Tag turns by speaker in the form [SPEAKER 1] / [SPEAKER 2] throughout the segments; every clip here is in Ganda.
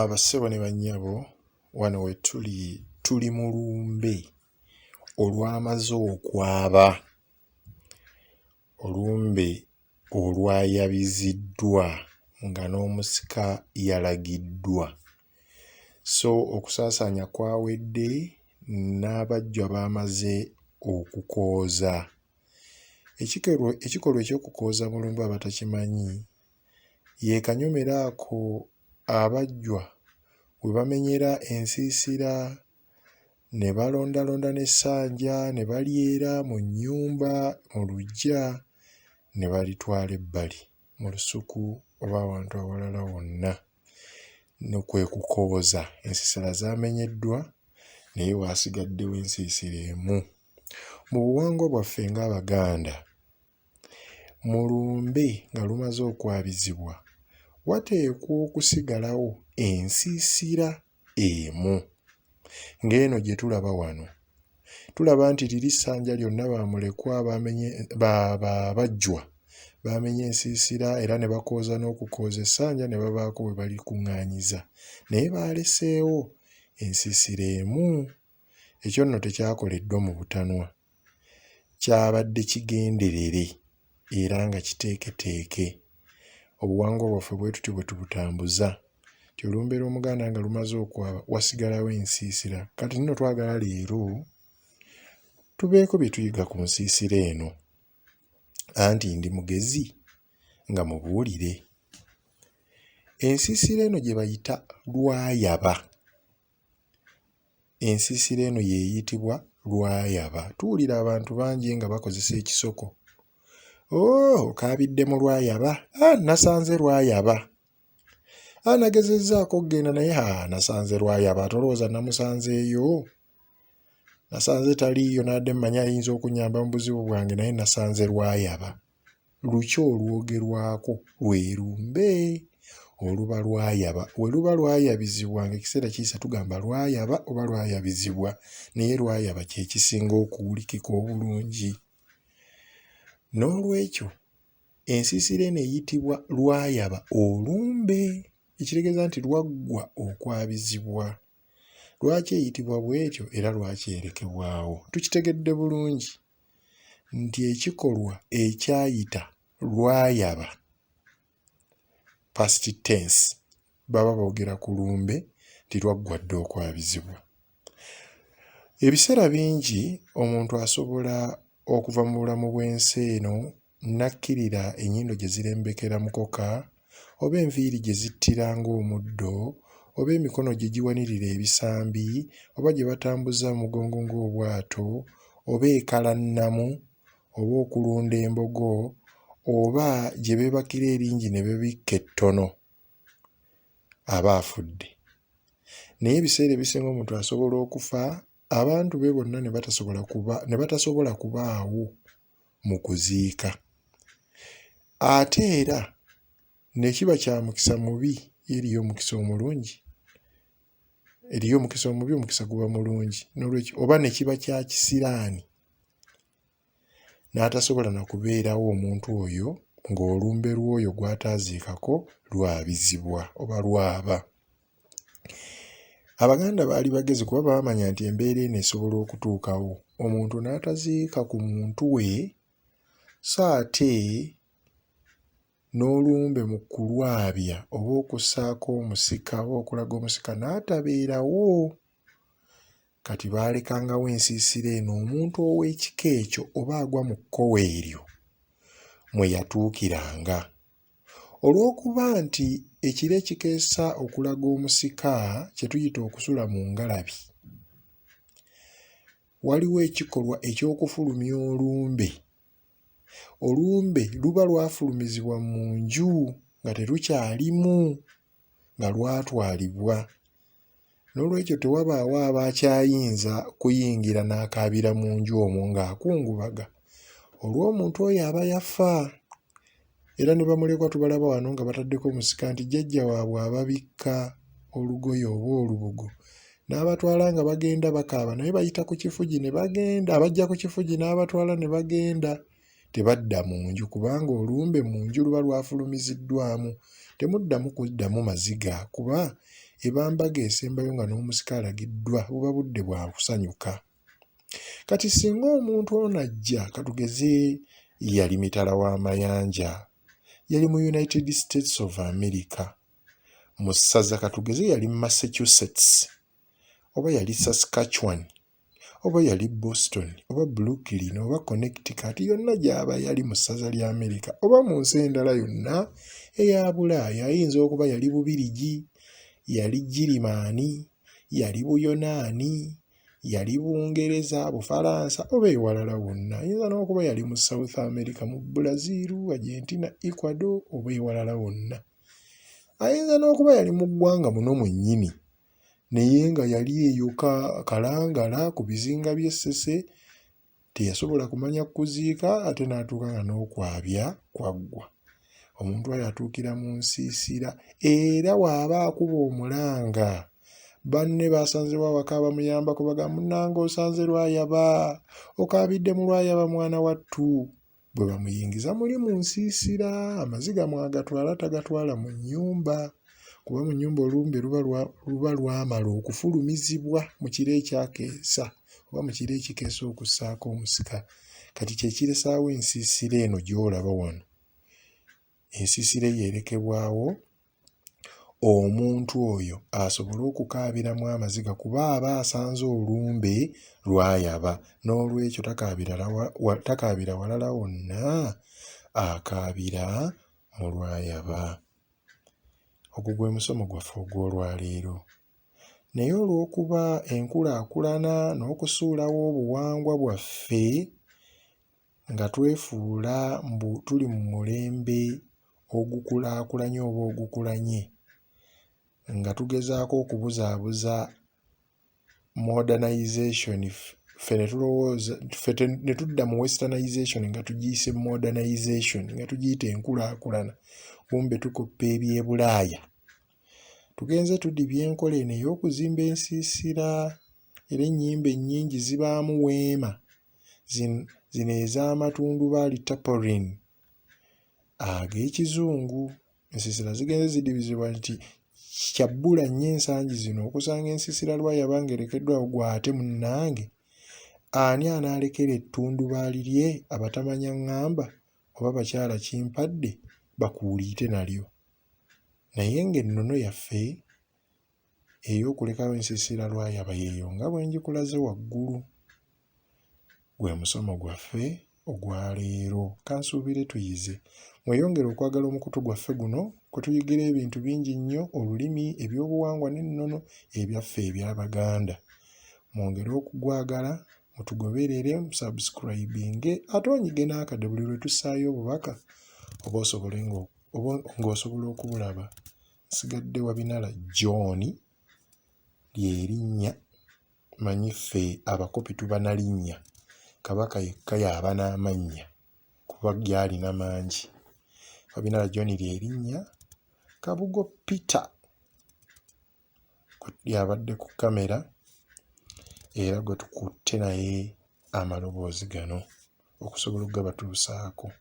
[SPEAKER 1] Abassebo ne bannyabo wano we tuli mu lumbe olwamaze okwaaba, olumbe olwayabiziddwa nga n'omusika yalagiddwa. So okusaasaanya kwawedde, n'abajjwa baamaze okukooza. Ekikolwa eky'okukooza mu lumbe abatakimanyi ye kanyomero ako abajjwa we bamenyera ensiisira ne balondalonda n'essanja ne balyera mu nnyumba mu luggya ne balitwala ebbali mu lusuku oba awantu awalala wonna. Kwe kukooza. Ensiisira zaamenyeddwa naye waasigaddewo ensiisira emu. Mu buwangwa bwaffe ng'Abaganda, mu lumbe nga lumaze okwabizibwa wateekwa okusigalawo ensiisira emu ng'eno gye tulaba wano. Tulaba nti liri ssanja lyonna baamulekwa bajjwa baamenye ensiisira era ne bakooza n'okukooza essanja ne babaako we balikuŋŋaanyiza, naye baaleseewo ensiisira emu. Ekyo nno tekyakoleddwa mu butanwa, kyabadde kigenderere era nga kiteeketeeke. Obuwangwa bwaffe bwe tutyo bwe tubutambuza. Ti olumbe lw'Omuganda nga lumaze okwaba wasigalawo ensiisira. Kati nno twagala leero tubeeko bye tuyiga ku nsiisira eno, anti ndi mugezi nga mubuulire. Ensiisira eno gye bayita Lwayaba. Ensiisira eno yeeyitibwa Lwayaba. Tuwulira abantu bangi nga bakozesa ekisoko. Okaabidde mu Lwayaba? Nasanze Lwayaba. Nagezezzaako okugenda naye nasanze Lwayaba. Tolowooza namusanzeeyo? Nasanze taliiyo nadde mmanyi ayinza okunnyamba mu buzibu bwange naye nasanze Lwayaba. Luki olwogerwako lwe lumbe oluba Lwayaba. We luba lwayabizibwa ng'ekiseera kiyise tugamba Lwayaba oba lwayabizibwa, naye Lwayaba kye kisinga okuwulikika obulungi. N'olwekyo ensiisira eno eyitibwa Lwayaba olumbe, ekitegeeza nti lwaggwa okwabizibwa. Lwaki eyitibwa bw'etyo era lwaki erekebwawo? Tukitegedde bulungi nti ekikolwa ekyayita Lwayaba past tense baba boogera ku lumbe nti lwaggwa dda okwabizibwa. Ebiseera bingi omuntu asobola okuva mu bulamu bw'ensi eno nakkirira ennyindo gye zirembekera mukoka, oba enviiri gye zittira ng'omuddo, oba emikono gye giwanirira ebisambi, oba gye batambuza mugongo ng'obwato, oba ekalannamu, oba okulunda embogo, oba gye beebakira eringi ne bebikka ettono, aba afudde. Naye ebiseera ebisinga omuntu asobola okufa, abantu be bonna ne batasobola kubaawo mu kuziika. Ate era ne kiba kya mukisa mubi, eriyo omukisa omulungi. Eriyo omukisa omubi, omukisa guba mulungi. N'olwekyo oba ne kiba kya kisiraani n'atasobola na kubeerawo omuntu oyo ng'olumbe lw'oyo gw'ataaziikako lwabizibwa oba lwaba. Abaganda baali bagezi kuba baamanya nti embeera eno esobola okutuukawo, omuntu n'ataziika ku muntu we, so ate n'olumbe mu kulwabya oba okussaako omusika oba okulaga omusika n'atabeerawo. Kati baalekangawo ensiisira eno omuntu ow'ekika ekyo oba agwa mu kkowe eryo mwe yatuukiranga. Olw'okuba nti ekiro ekikeesa okulaga omusika kye tuyita okusula mu ngalabi, waliwo ekikolwa eky'okufulumya olumbe. Olumbe luba lwafulumizibwa mu nju nga terukyalimu, nga lwatwalibwa. N'olwekyo tewabaawo abakyayinza kuyingira n'akaabira mu nju omwo ng'akungubaga. Olw'omuntu oyo aba yafa. Era ne bamulekwa tubalaba wano nga bataddeko omusika nti jjajja waabwe ababikka olugoye oba olubugo n'abatwala nga bagenda bakaaba, naye bayita ku kifugi ne bagenda, abajja ku kifugi n'abatwala ne bagenda. Tebadda mu nju kubanga olumbe mu nju luba lwafulumiziddwamu. Temuddamu kuddamu maziga kuba ebambaga esembayo nga n'omusika alagiddwa buba budde bwa kusanyuka. Kati singa omuntu ono ajja katugeze yali mitala w'amayanja, yali mu United States of America, mu ssaza katugeze yali Massachusetts, oba yali Saskatchewan, oba yali Boston, oba Brooklyn, oba Connecticut, yonna gy'aba yali mu ssaza lya America, oba mu nsi endala yonna eya Bulaaya. Ayinza okuba yali Bubirigi, yali Girimaani, yali Buyonaani, yali Bungereza, Bufalansa, oba ewalala wonna. Ayinza n'okuba yali mu South America, mu Brazil, Argentina, Ecuador, oba ewalala wonna. Ayinza n'okuba yali mu ggwanga muno mwennyini, naye nga yali eyo kalangala ku bizinga by'Essese, teyasobola kumanya kuziika, ate n'atuuka nga n'okwabya kwaggwa. Omuntu oyo atuukira mu nsiisira, era bw'aba akuba omulanga, banne basanze wawaka bamuyambako bagamba, munnange osanze Lwayaba, okaabidde mu Lwayaba mwana wattu. Bwe bamuyingiza muli mu nsiisira, amaziga mwagatwala tagatwala mu nnyumba, kuba mu nnyumba olumbe luba lwamala okufulumizibwa mu kiro ekyakeesa oba mu kiro ekikeesa okussaako omusika. Kati kye kiresaawo ensiisira eno gy'olaba wano. Ensiisira yeerekebwawo omuntu oyo asobole okukaabiramu amaziga, kuba aba asanze olumbe Lwayaba, n'olwekyo takaabira walala wonna, akaabira mu Lwayaba. Ogwo gwe musomo gwaffe ogw'olwaleero. Naye olw'okuba enkulaakulana n'okusuulawo obuwangwa bwaffe nga twefuula mbu tuli mu mulembe ogukulaakulanye oba ogukulanye, nga tugezaako okubuzaabuza modernization, ffe ne tudda mu westernization nga tugiyise modernization, nga tugiyita enkulaakulana, kumbe tukoppa eby'Ebulaaya. Tugenze tudibya enkola eno ey'okuzimba ensiisira, era ennyimba ennyingi zibaamu weema, zino ez'amatundubaali tarpaulin ag'ekizungu. Ensiisira zigenze zidibizibwa nti kyabbula nnyo ensangi zino okusanga ensiisira Lwayaba ng'erekeddwawo. Gwe ate munnange, ani anaalekera ettundubaali lye abatamanya ŋŋamba oba bakyala kimpadde bakuuliite nalyo? Naye ng'ennono yaffe ey'okulekawo ensiisira Lwayaba yeeyo nga bwe ngikulaze waggulu. Gwe musomo gwaffe ogwaleero. Kansuubire tuyize, mweyongere okwagala omukutu gwaffe guno kwe tuyigira ebintu bingi nnyo, olulimi, ebyobuwangwa n'ennono ebyaffe eby'Abaganda. Mwongere okugwagala, mutugoberere, musubscribinge, ate onyige n'akade buli lwe tussaayo obubaka oba ng'osobola okubulaba. Nsigadde Wabinala John ly'erinnya, manyi ffe abakopi tuba na linnya, Kabaka yekka y'aba n'amannya kuba gy'alina mangi. Wabinala John ly'erinnya, Kabugo Peter y'abadde ku kamera, era gwe tukutte naye amaloboozi gano okusobola okugabatuusaako.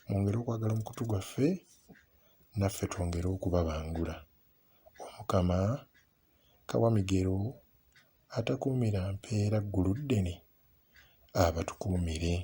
[SPEAKER 1] Mwongere okwagala omukutu gwaffe, naffe twongere okubabangula. Omukama Kawamigero atakuumira mpeera ggulu ddene abatukuumire.